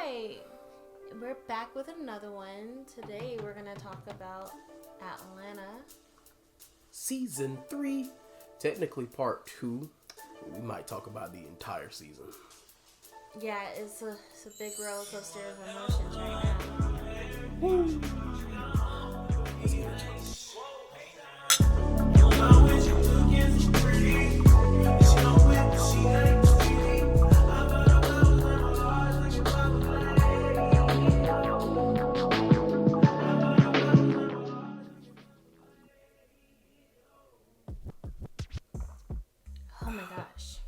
right, we're back with another one. Today we're gonna talk about Atlanta. Season 3, technically part 2. We might talk about the entire season. Yeah, it's a big roller coaster of emotions right now. Woo! Let's get it. Oh my gosh.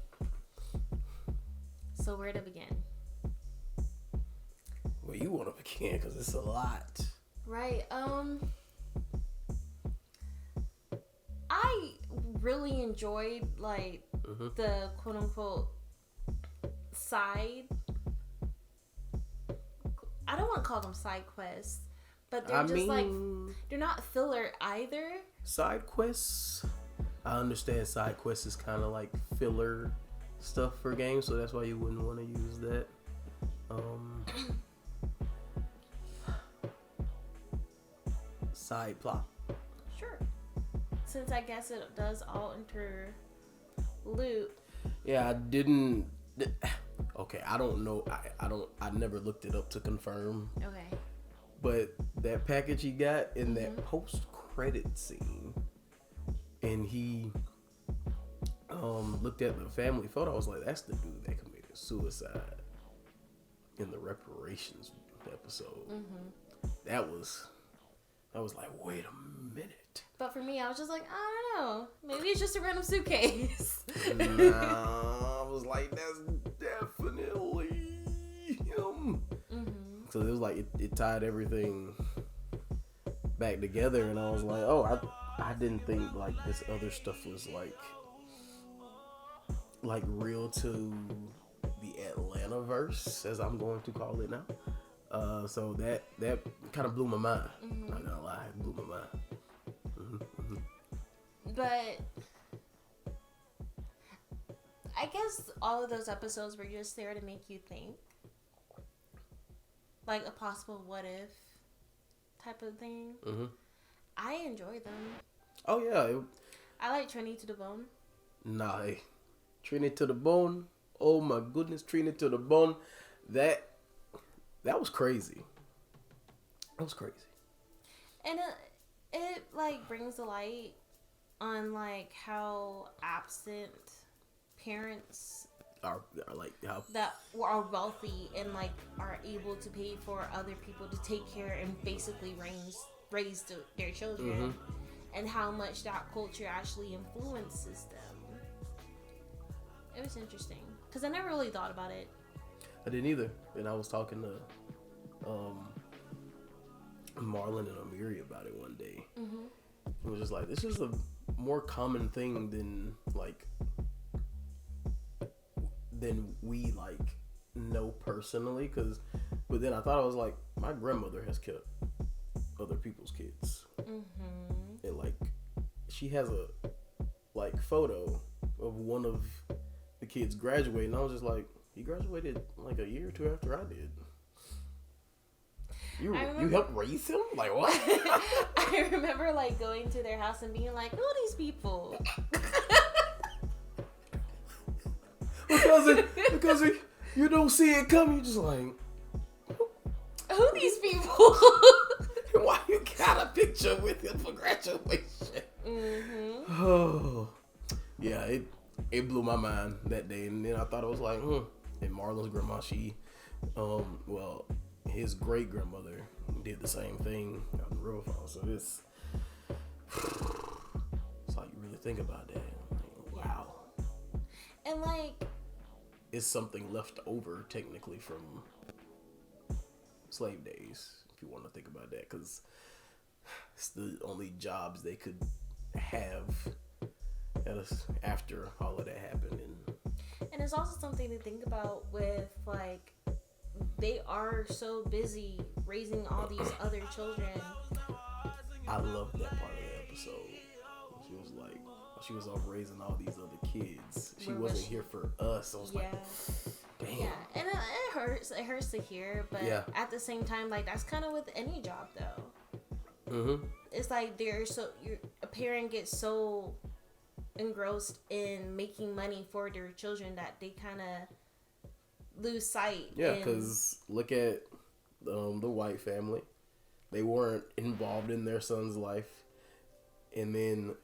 So where to begin? Well, you want to begin because it's a lot. Right. I really enjoyed the quote unquote side. I don't want to call them side quests, but they're they're not filler either. Side quests. I understand side quests is kind of like filler stuff for games, so that's why you wouldn't want to use that. Side plot. Sure. Since I guess it does all interloop. Yeah, I didn't. Okay, I don't know. I never looked it up to confirm. Okay. But that package he got in that post-credit scene, and he looked at the family photo. I was like, that's the dude that committed suicide in the Reparations episode. That was like, wait a minute. But for me, I was just like, I don't know. Maybe it's just a random suitcase. Nah, I was like, that's definitely him. So it was like, it tied everything back together, and I was like, oh, I didn't think like this other stuff was like real to the Atlantaverse, as I'm going to call it now. So that kind of blew my mind. Not gonna lie, it blew my mind. But I guess all of those episodes were just there to make you think, like a possible what if type of thing. I enjoy them. Oh yeah, I like Trini to the bone. Nah, Trini to the bone. Oh my goodness, Trini to the bone. That was crazy. That was crazy. And it like brings a light on like how absent parents Are like how that are wealthy and like are able to pay for other people to take care and basically raise their children, and how much that culture actually influences them. It was interesting because I never really thought about it. I didn't either. And I was talking to Marlon and Amiri about it one day. It was just like, this is a more common thing than we like know personally. But then I thought, I was like, my grandmother has kept other people's kids, and like she has a like photo of one of the kids graduating. I was just like, he graduated like a year or two after I did. You helped raise him? Like, what? I remember like going to their house and being like, who are these people? because you don't see it coming. You're just like, who these people? Why you got a picture with him for graduation? Oh, yeah, it blew my mind that day, and then I thought it was like, and Marlon's grandma, she, his great grandmother did the same thing out in Riverfall. So it's like, you really think about that. Like, wow. And like, it's something left over technically from slave days, if you want to think about that, because it's the only jobs they could have after all of that happened. And it's also something to think about with like, they are so busy raising all these other children. I loved that part of the episode. She was like, she was off raising all these other kids. She Where wasn't was she? here for us. I was like, damn. Yeah, and it hurts. It hurts to hear, but at the same time, like, that's kind of with any job, though. Mm-hmm. It's like a parent gets so engrossed in making money for their children that they kind of lose sight. Yeah, because look at the white family. They weren't involved in their son's life. And then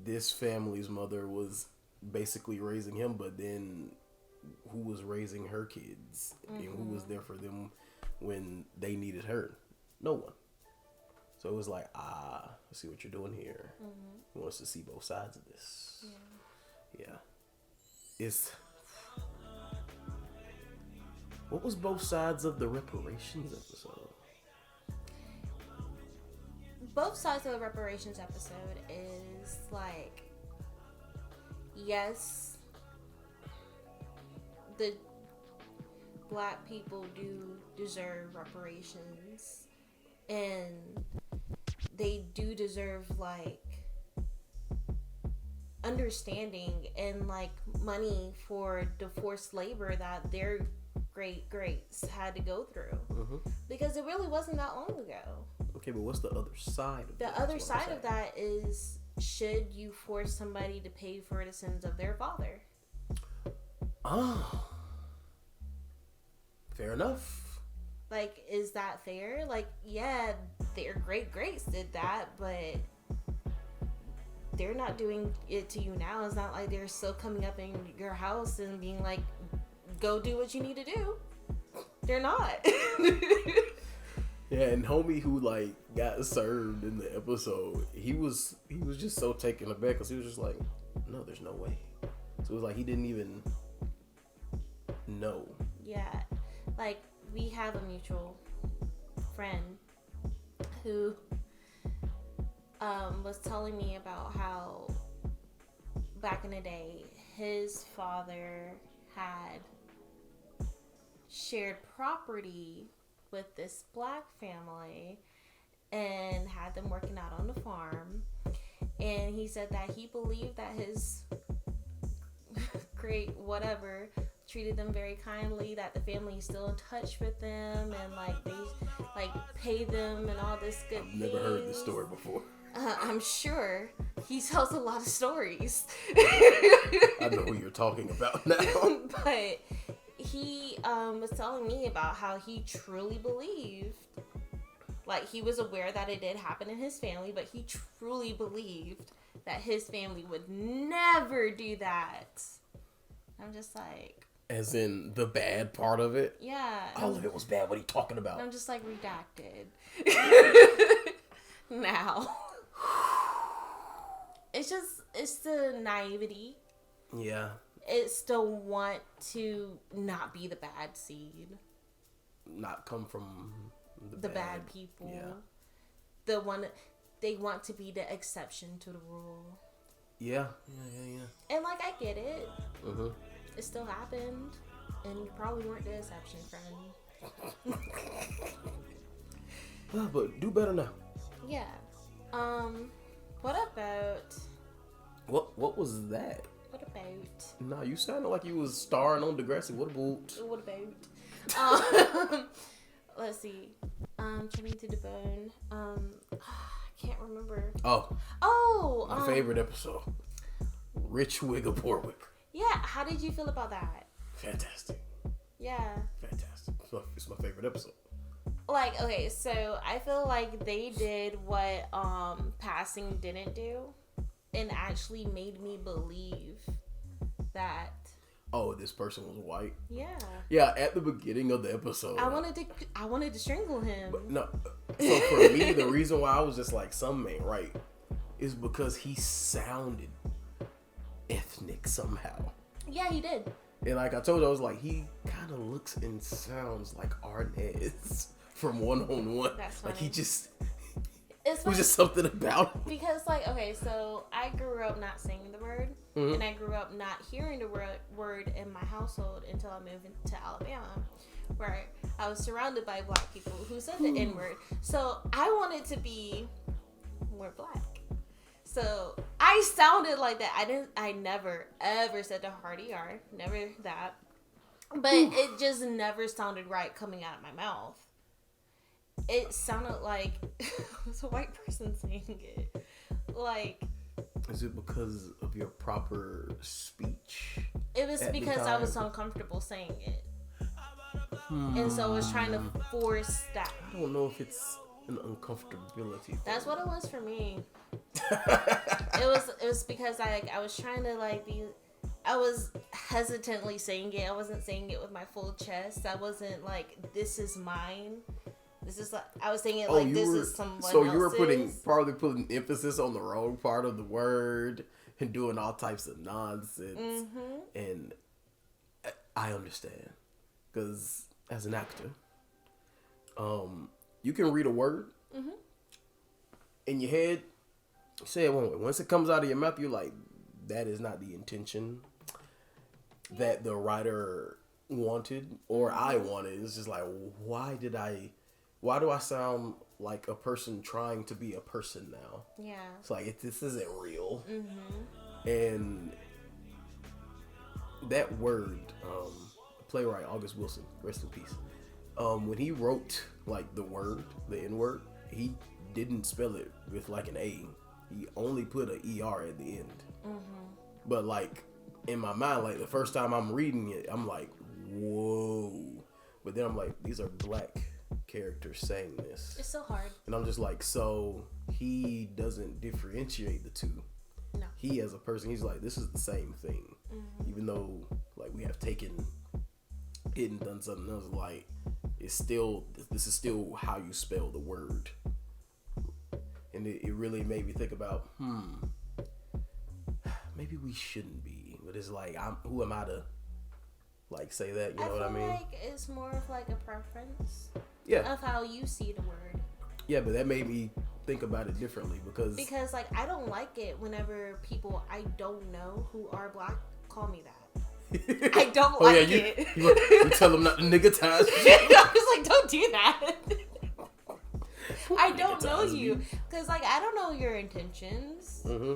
this family's mother was basically raising him, but then who was raising her kids? And who was there for them when they needed her? No one. So it was like, I see what you're doing here. You want us to see both sides of this. Yeah. What was both sides of the reparations episode? Both sides of the reparations episode is like, yes, the black people do deserve reparations, and they do deserve like understanding and like money for the forced labor that their greats had to go through, because it really wasn't that long ago. Okay, but what's the other side of that? The other side of that is, should you force somebody to pay for the sins of their father? Oh. Fair enough. Like, is that fair? Like, yeah, their greats did that, but they're not doing it to you now. It's not like they're still coming up in your house and being like, go do what you need to do. They're not. Yeah, and homie who like got served in the episode, he was just so taken aback because he was just like, no, there's no way. So it was like he didn't even know. Yeah, like we have a mutual friend who was telling me about how back in the day his father had shared property with this black family and had them working out on the farm, and he said that he believed that his great whatever treated them very kindly, that the family is still in touch with them, and like they like pay them and all this good I've never heard this story before. I'm sure he tells a lot of stories. I know who you're talking about now. But he was telling me about how he truly believed, like he was aware that it did happen in his family, but he truly believed that his family would never do that. I'm just like, as in the bad part of it? Yeah. All of it was bad. What are you talking about? I'm just like, redacted. Now. It's the naivety. Yeah. It's the want to not be the bad seed. Not come from the bad people. Yeah. They want to be the exception to the rule. Yeah. And like, I get it. Mm-hmm. It still happened. And you probably weren't the exception, friend. But do better now. Yeah. What about... What was that? What about... Nah, you sounded like you was starring on Degrassi. What about... let's see. Trimming to the bone. I can't remember. My favorite episode. Rich wig or poor wig. Yeah, how did you feel about that? Fantastic. Yeah. Fantastic. It's my favorite episode. Like, okay, so I feel like they did what Passing didn't do, and actually made me believe that. Oh, this person was white. Yeah. Yeah, at the beginning of the episode, I wanted to strangle him. But no. So for me, the reason why I was just like, something ain't right, is because he sounded ethnic somehow. Yeah, he did. And like I told you, I was like, he kind of looks and sounds like Arnez from 1-on-1. That's like funny. he just. It's was just something about him. Because, like, okay, so I grew up not saying the word, and I grew up not hearing the word in my household until I moved to Alabama, where I was surrounded by black people who said the N-word. So I wanted to be more black. So I sounded like that. I never ever said the hard ER. Never that. But it just never sounded right coming out of my mouth. It sounded like it was a white person saying it. Like, is it because of your proper speech? It was because I was uncomfortable saying it. And so I was trying to force that. I don't know if it's an uncomfortability thing. That's what it was for me. It was because I was trying to I was hesitantly saying it. I wasn't saying it with my full chest. I wasn't like, this is mine. This is like, I was saying it like this is someone else's. So you were probably putting emphasis on the wrong part of the word and doing all types of nonsense. Mm-hmm. And I understand, because as an actor, you can read a word in your head, say it one way. Once it comes out of your mouth, you're like, that is not the intention that the writer wanted or I wanted. It's just like, why do I sound like a person trying to be a person now? Yeah. It's like, this isn't real. Mm-hmm. And that word, playwright August Wilson, rest in peace. When he wrote like the word, the N-word, he didn't spell it with like an A. He only put an ER at the end. Mm-hmm. But like in my mind, like the first time I'm reading it, I'm like, whoa. But then I'm like, these are black characters saying this. It's so hard. And I'm just like, so he doesn't differentiate the two. No. He as a person, he's like, this is the same thing. Mm-hmm. Even though like we have taken it and done something else, like this is still how you spell the word. And it really made me think about, maybe we shouldn't be. But it's like, who am I to like say that? You know what I mean? Like it's more of like a preference. Yeah. Of how you see the word. Yeah, but that made me think about it differently because like I don't like it whenever people I don't know who are black call me that. I don't like it. You tell them not to nigatize. I was like, don't do that. I don't know you because like I don't know your intentions. Mm-hmm.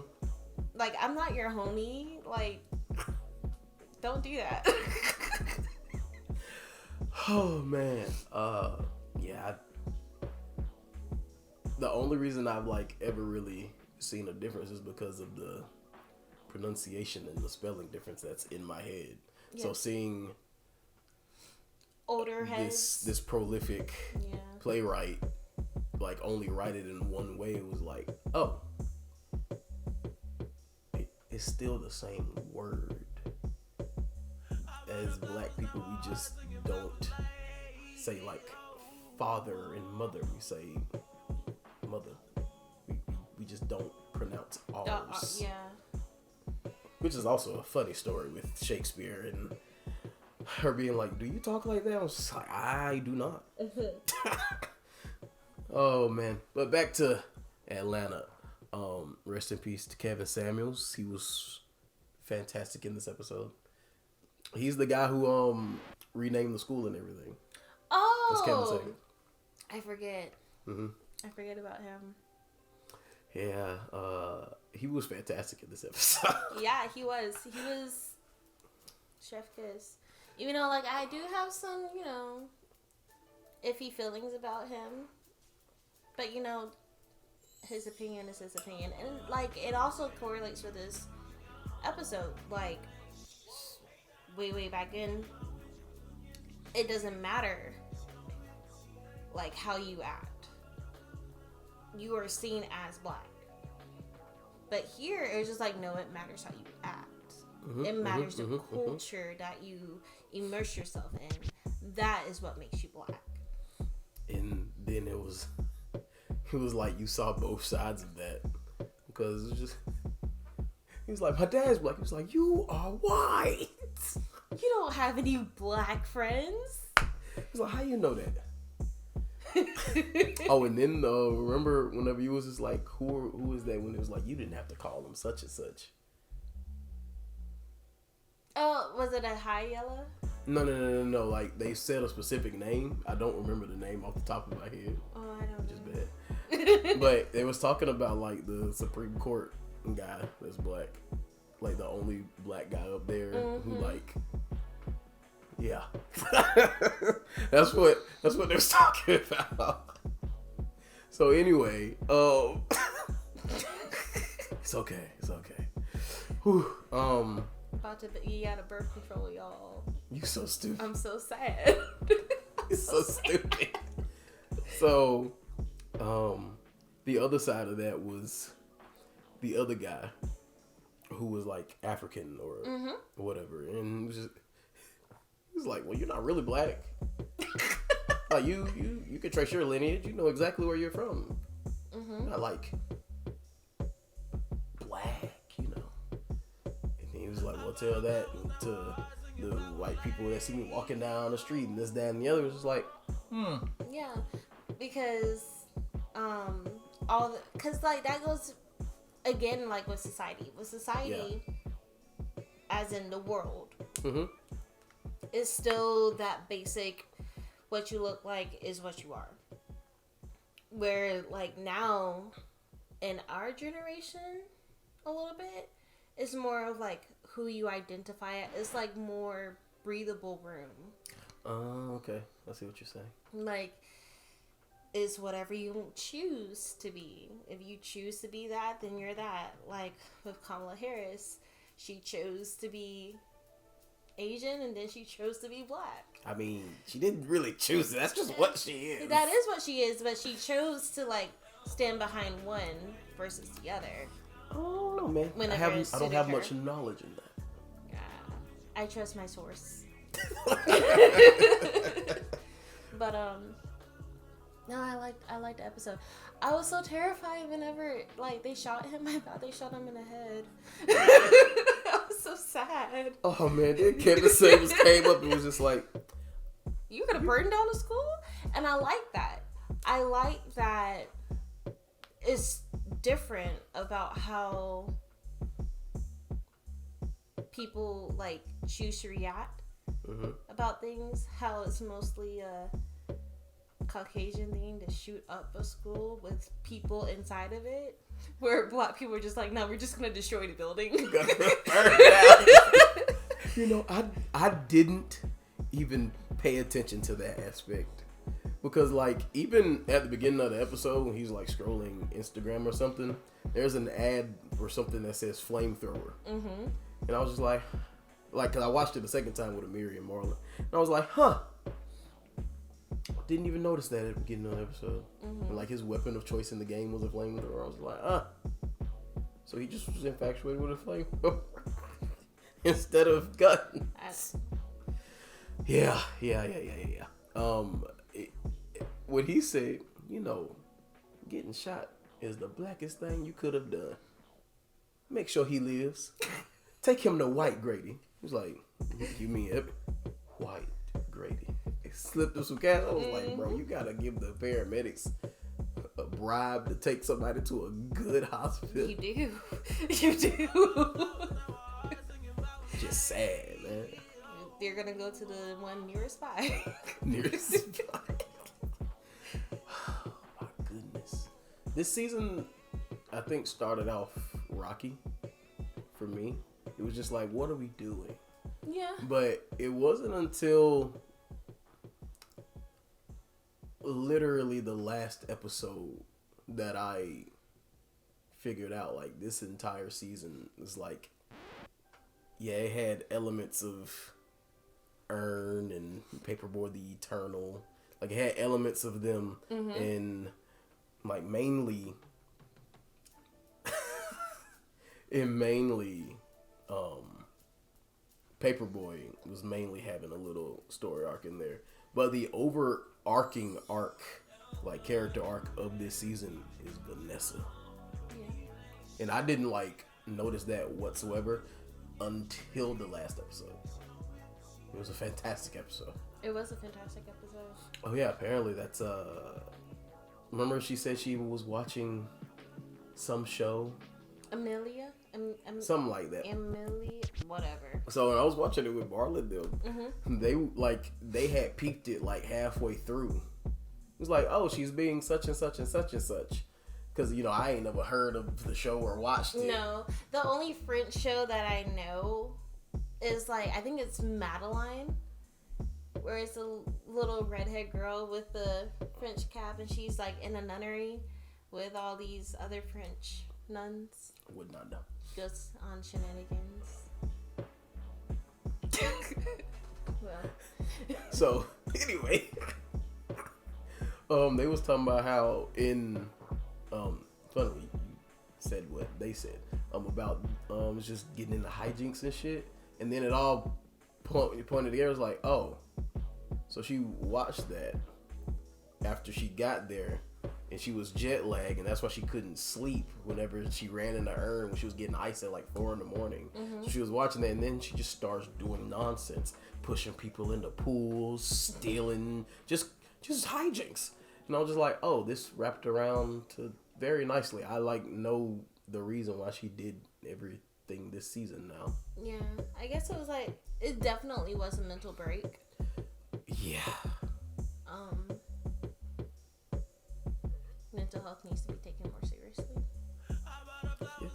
Like I'm not your homie. Like don't do that. Oh man. Yeah. The only reason I've like ever really seen a difference is because of the pronunciation and the spelling difference that's in my head. Yeah. So seeing older heads, this prolific playwright like only write it in one way, it was like, oh, it's still the same word. As black people, we just don't say like father and mother. We say mother. We just don't pronounce R's. Yeah. Which is also a funny story with Shakespeare and her being like, do you talk like that? I was just like, I do not. Oh man. But back to Atlanta. Rest in peace to Kevin Samuels. He was fantastic in this episode. He's the guy who renamed the school and everything. Oh, that's Kevin Samuels. I forget. Mm-hmm. I forget about him. Yeah, he was fantastic in this episode. Yeah, he was. He was Chefcus. Even though, like, I do have some, iffy feelings about him. But, his opinion is his opinion. And, like, it also correlates with this episode. Like, way back in, it doesn't matter, like, how you act. You are seen as black. But here, it's just like, no, it matters how you act. Mm-hmm, it matters the culture that you immerse yourself in. That is what makes you black. And then it was like you saw both sides of that. Because it was just, he was like, my dad's black. He was like, you are white. You don't have any black friends. He's like, how you know that? Oh, and then remember whenever you was just like, who is that? When it was like, you didn't have to call them such and such. Oh, was it a high yellow? No. Like they said a specific name. I don't remember the name off the top of my head. Oh, I don't know. Which is bad. But they was talking about like the Supreme Court guy that's black, like the only black guy up there who like, yeah, that's what they're talking about. So anyway, it's okay. Whew. About to be out of birth control, y'all. You so stupid. I'm so sad. It's so stupid. So, the other side of that was the other guy who was like African or whatever, and he was like, "Well, you're not really black. Like you can trace your lineage. You know exactly where you're from. Not like black, you know." And he was like, "Well, tell that to the white people that see me walking down the street and this, that, and the other." Was just like, Yeah, because because like that goes again like with society. As in the world, is still that basic. What you look like is what you are. Where like now, in our generation, a little bit, it's more of like who you identify as. It's like more breathable room. Oh, okay. I see what you're saying. Like, it's whatever you choose to be. If you choose to be that, then you're that. Like with Kamala Harris, she chose to be Asian and then she chose to be black. I mean, she didn't really choose it. That's just what she is. That is what she is, but she chose to like stand behind one versus the other. Oh no, man. I don't have much knowledge in that. Yeah, I trust my source. But no, I liked the episode. I was so terrified whenever like they shot him. I thought they shot him in the head. I was so sad. Oh man, then Kevin Samuels came up and was just like, "You could have burned down the school," and I like that. I like that it's different about how people like choose to react about things. How it's mostly a Caucasian thing to shoot up a school with people inside of it, where black people are just like, "No, we're just gonna destroy the building." You know, I didn't even pay attention to that aspect, because like even at the beginning of the episode when he's like scrolling Instagram or something, there's an ad or something that says flamethrower, and I was just like, because I watched it the second time with Amiri and Marlon, and I was like, didn't even notice that at the beginning of the episode. And like his weapon of choice in the game was a flamethrower. I was like, so he just was infatuated with a flamethrower instead of guns. Yeah. What he said, you know, getting shot is the blackest thing you could have done. Make sure he lives. Take him to white Grady. He was like, you mean white Grady? Slipped him some cash. I was like, bro, you gotta give the paramedics a bribe to take somebody to a good hospital. You do. Just sad, man. They're gonna go to the one nearest by. Oh my goodness. This season, I think, started off rocky for me. It was just like, what are we doing? Yeah. But it wasn't until literally the last episode that I figured out like this entire season was like, yeah, it had elements of Earn and Paperboy the Eternal. Like it had elements of them, and like mainly Paperboy was mainly having a little story arc in there. But the overarching arc, like character arc of this season is Vanessa. Yeah. And I didn't like notice that whatsoever until the last episode. It was a fantastic episode. It was a fantastic episode. Oh yeah, apparently that's remember she said she was watching some show? Amelia? Something like that. Amelia, whatever. So when I was watching it with Marlon, they had peeped it like halfway through. It was like, oh, she's being such and such and such and such. Because, you know, I ain't never heard of the show or watched it. No. The only French show that I know is, like, I think it's Madeline, where it's a little redhead girl with the French cap, and she's, like, in a nunnery with all these other French nuns. Would not know. Just on shenanigans. Well. So, anyway. They was talking about how in... funnily, you said what they said about just getting into hijinks and shit, and then it all pointed together. It was like, oh, so she watched that after she got there, and she was jet lagged, and that's why she couldn't sleep whenever she ran in the urn when she was getting ice at like 4 a.m. So she was watching that, and then she just starts doing nonsense, pushing people into pools, stealing, just hijinks. And I was just like, oh, this wrapped around to very nicely. I know the reason why she did everything this season now. Yeah, I guess it was like, it definitely was a mental break. Yeah. Mental health needs to be taken more seriously. Yeah.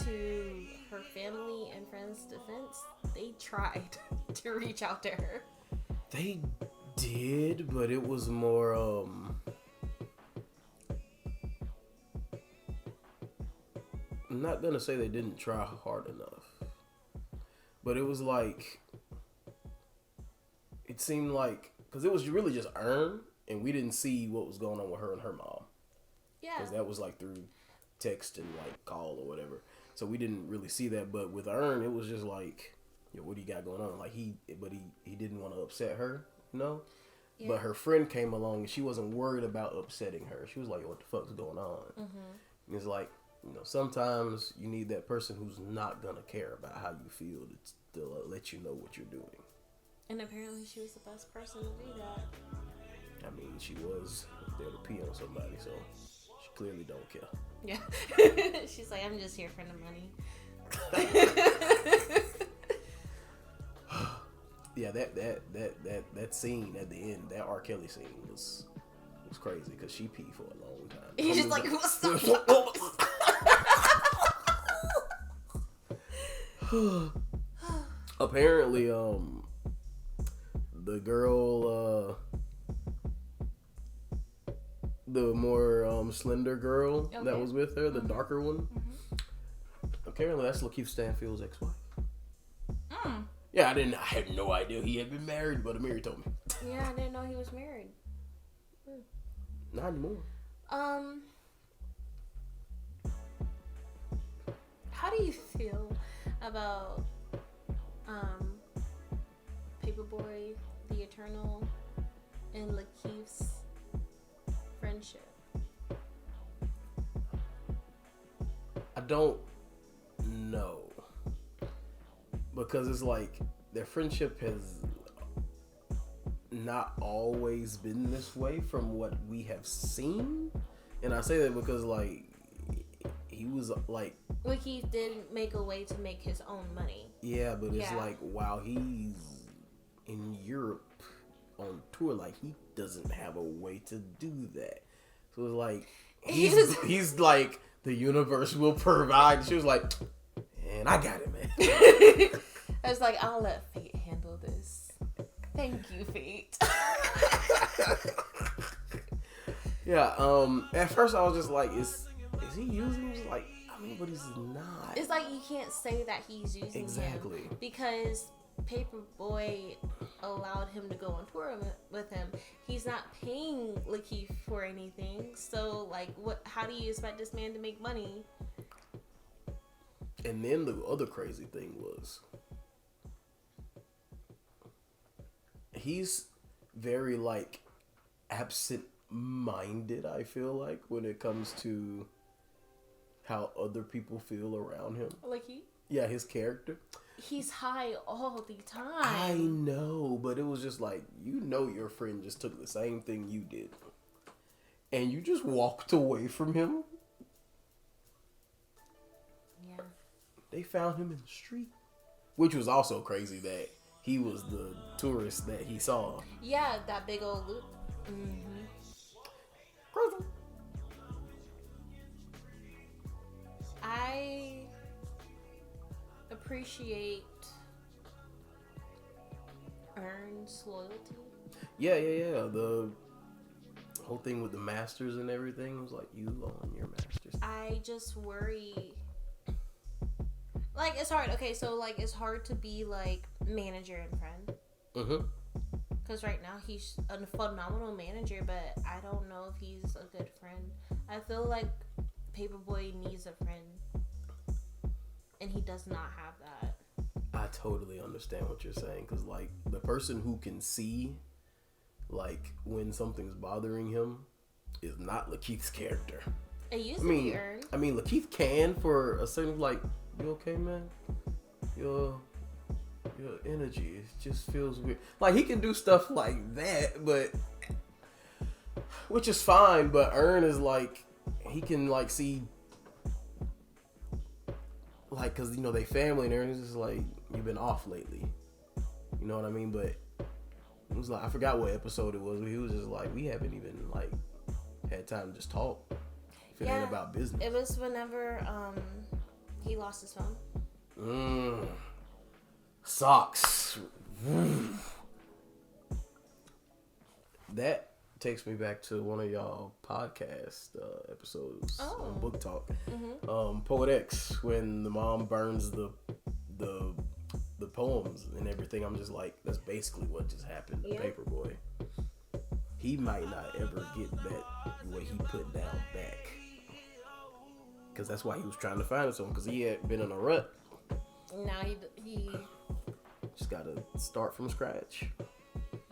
To her family and friends' defense, they tried to reach out to her. They did, but it was more I'm not gonna say they didn't try hard enough, but it was like, it seemed like, because it was really just Earn, and we didn't see what was going on with her and her mom. Yeah, because that was like through text and like call or whatever, so we didn't really see that. But with Earn, it was just like, yo, what do you got going on? Like he didn't want to upset her, you know. Yeah. But her friend came along and she wasn't worried about upsetting her. She was like, what the fuck's going on? And it's like, you know, sometimes you need that person who's not gonna care about how you feel to let you know what you're doing. And apparently she was the best person to do that. I mean, she was there to pee on somebody, so she clearly don't care. Yeah. She's like, I'm just here for the money. Yeah, that scene at the end, that R. Kelly scene was crazy because she peed for a long time. He's just like, what's up? Apparently, the girl, the more slender girl that was with her, the darker one. Apparently, that's Lakeith Stanfield's ex-wife. Yeah, I had no idea he had been married, but Amiri told me. Yeah, I didn't know he was married. Not anymore. How do you feel about Paperboy, The Eternal, and Lakeith's friendship? I don't know. Because it's like their friendship has not always been this way from what we have seen. And I say that because like he was like Luckie did make a way to make his own money. Yeah, but it's like while he's in Europe on tour, like he doesn't have a way to do that. So it's like he's like, the universe will provide. She was like, man, I got it, man. I was like, I'll let fate handle this. Thank you, fate. Yeah, at first I was just like, is he using him? Like, I mean, but he's not. It's like you can't say that he's using him because Paperboy allowed him to go on tour with him. He's not paying Luckie for anything. So, like, how do you expect this man to make money? And then the other crazy thing was, he's very, like, absent-minded, I feel like, when it comes to how other people feel around him. Luckie? Yeah, his character. He's high all the time. I know, but it was just like, you know your friend just took the same thing you did. And you just walked away from him. Yeah. They found him in the street. Which was also crazy that he was the tourist that he saw. Yeah, that big old loop. Mm-hmm. appreciate Ern's loyalty. Yeah. The whole thing with the masters and everything was like, you own your masters. I just worry. Like, it's hard. Okay, so, like, it's hard to be, like, manager and friend. Mm-hmm. Because right now he's a phenomenal manager, but I don't know if he's a good friend. I feel like Paperboy needs a friend. And he does not have that. I totally understand what you're saying. Because, like, the person who can see, like, when something's bothering him is not Lakeith's character. It used to be Ern. I mean, Lakeith can for a certain, like, you okay, man? Your energy, it just feels weird. Like, he can do stuff like that, but which is fine. But Ern is like, he can like see, like, cause you know they family, and Ern is just like, you've been off lately. You know what I mean? But it was like, I forgot what episode it was. But he was just like, we haven't even like had time to just talk. If it ain't about business. It was whenever he lost his phone. Socks. That takes me back to one of y'all podcast episodes on Book Talk. Mm-hmm. Poet X, when the mom burns the poems and everything. I'm just like, that's basically what just happened to Paperboy. He might not ever get that what he put down back, because that's why he was trying to find someone, because he had been in a rut. Now he just gotta start from scratch.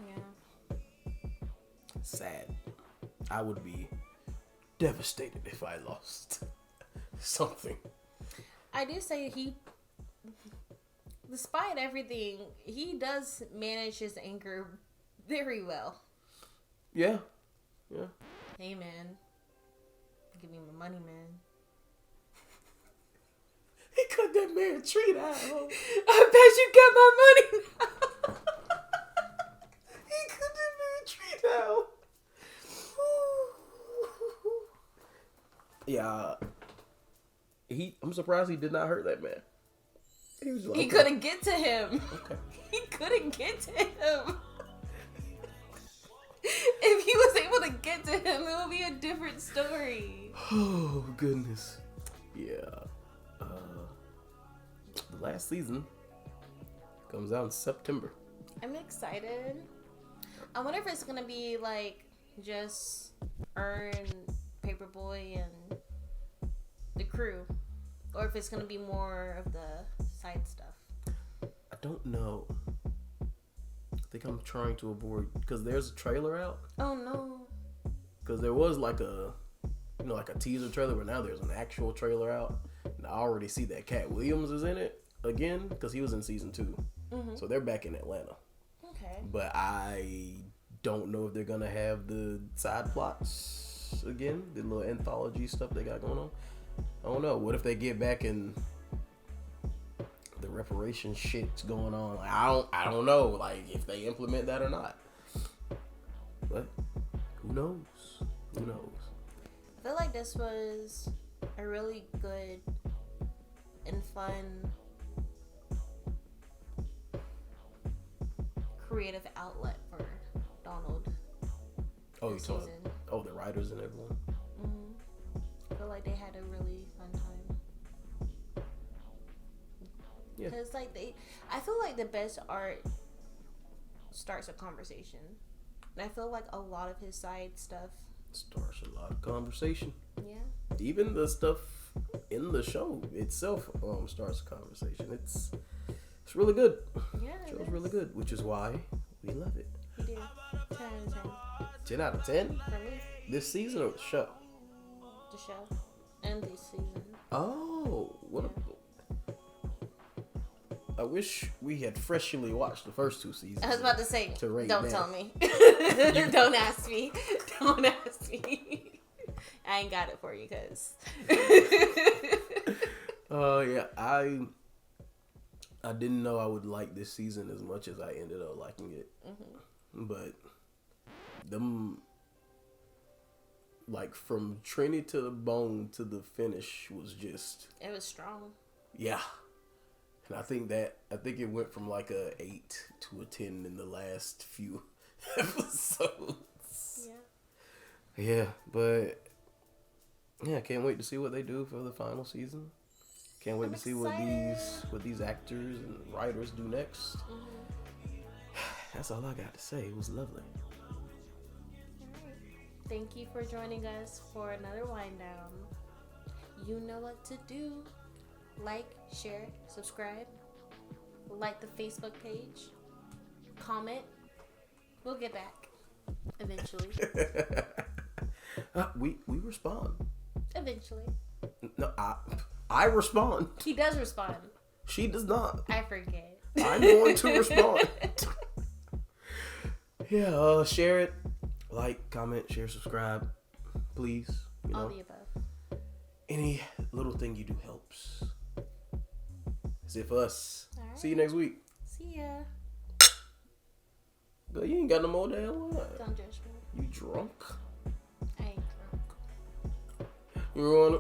Yeah. Sad. I would be devastated if I lost something. I do say he, despite everything, he does manage his anger very well. Yeah. Hey, man. Give me my money, man. He cut that man a treat out. I bet you got my money now. He cut that man a treat out. Yeah. I'm surprised he did not hurt that man. He was like, he couldn't get to him. Okay. He couldn't get to him. If he was able to get to him, it would be a different story. Oh, goodness. Yeah. The last season comes out in September. I'm excited. I wonder if it's gonna be like just Ern, Paperboy, and the crew, or if it's gonna be more of the side stuff. I don't know. I think I'm trying to avoid, because there's a trailer out. Oh no! Because there was like a teaser trailer, but now there's an actual trailer out, and I already see that Cat Williams is in it again, because he was in season 2. Mm-hmm. So they're back in Atlanta. Okay. But I don't know if they're gonna have the side plots again, the little anthology stuff they got going on. I don't know. What if they get back and the reparations shit's going on? Like, I don't know. Like, if they implement that or not. But who knows? Who knows? I feel like this was a really good and fun creative outlet for Donald. Oh, you told him. Oh, the writers and everyone. Mm-hmm. I feel like they had a really fun time. Yeah. Because I feel like the best art starts a conversation. And I feel like a lot of his side stuff Starts a lot of conversation. Yeah. Even the stuff in the show itself starts a conversation. It's really good. Yeah. The show's really good, which is why we love it. We do. 10 out of 10. 10 out of 10? For me. This season or the show? The show. And this season. Oh, what I wish we had freshly watched the first 2 seasons. I was about to say, don't tell me. Don't ask me. Don't ask me. I ain't got it for you, cuz. Yeah, I didn't know I would like this season as much as I ended up liking it. Mm-hmm. But them, like, from Trini to the bone to the finish was just... It was strong. Yeah. And I think it went from like a 8 to a 10 in the last few episodes. Yeah, but yeah, can't wait to see what they do for the final season. Can't wait to see what these actors and writers do next. That's all I got to say. It was lovely. Thank you for joining us for another wind down. You know what to do. Like, share, subscribe. Like the Facebook page. Comment. We'll get back. Eventually. We respond. Eventually. No, I respond. He does respond. She does not. I forget. I'm going to respond. Yeah, share it. Like, comment, share, subscribe. Please. You know, all the above. Any little thing you do helps. That's it for us. Right. See you next week. See ya. Girl, you ain't got no more damn wine. Don't judge me. You drunk? I ain't drunk. You wanna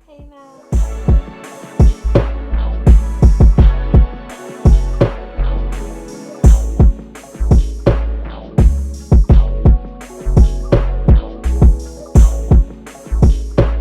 Hey now.